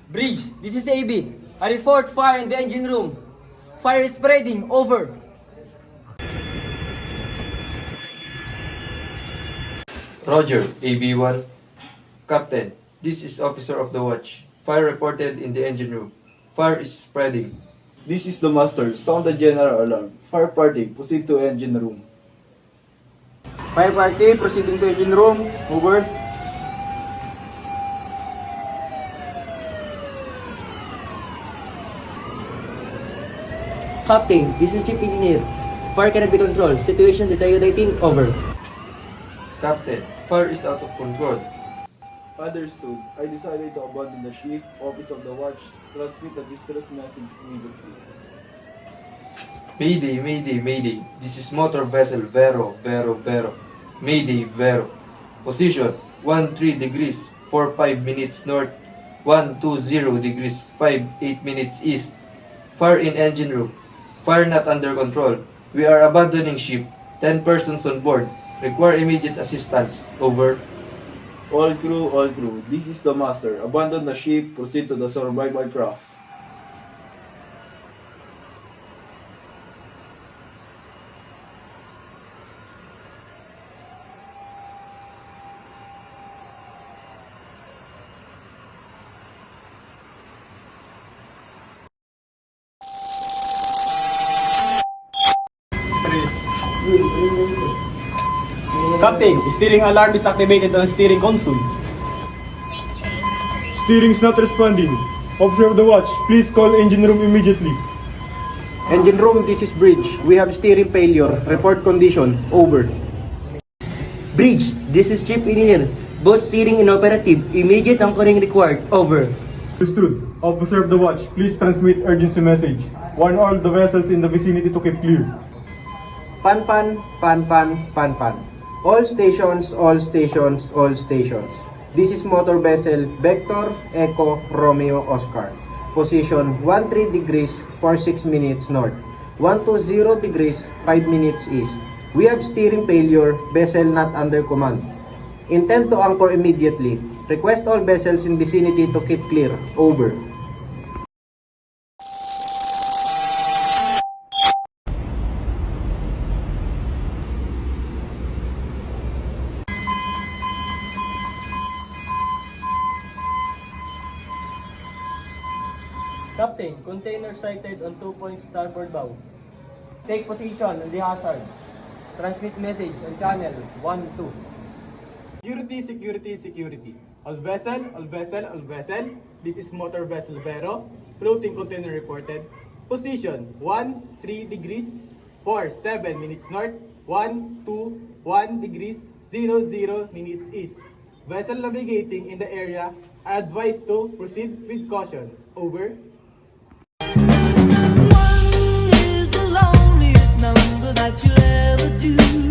Bridge, this is AB. I report fire in the engine room. Fire is spreading. Over. Roger, AB1. Captain, this is Officer of the Watch. Fire reported in the engine room. Fire is spreading. This is the master. Sound the general alarm. Fire party, proceed to engine room. Fire party, proceeding to engine room. Over. Captain, this is Chief Engineer. Fire cannot be controlled. Situation deteriorating. Over. Captain, fire is out of control. Understood. I decided to abandon the ship. Office of the Watch. Transmit a distress message immediately. Mayday, Mayday, Mayday. This is motor vessel Vero, Vero, Vero. Mayday, Vero. Position 13 degrees 45 minutes north, 120 degrees 58 minutes east. Fire in engine room. Fire not under control. We are abandoning ship. 10 persons on board. Require immediate assistance. Over. All crew. This is the master. Abandon the ship. Proceed to the survival craft. Captain, steering alarm is activated on steering console. Steering is not responding. Officer of the watch, please call engine room immediately. Engine room, this is Bridge. We have steering failure. Report condition. Over. Bridge, this is Chief Engineer. Both steering inoperative. Immediate anchoring required. Over. Understood. Officer of the watch, please transmit urgency message. Warn all the vessels in the vicinity to keep clear. Pan. All stations. This is motor vessel Vector Echo Romeo Oscar. Position 13 degrees 46 minutes north, 120 degrees 5 minutes east. We have steering failure, vessel not under command. Intend to anchor immediately. Request all vessels in vicinity to keep clear. Over. Captain, container sighted on 2 points starboard bow. Take position on the hazard. Transmit message on channel 1-2. Security. All vessel. This is motor vessel Vero. Floating container reported. Position 13 degrees 47 minutes north, 121 degrees 00 minutes east. Vessel navigating in the area are advised to proceed with caution. Over. One is the loneliest number that you'll ever do.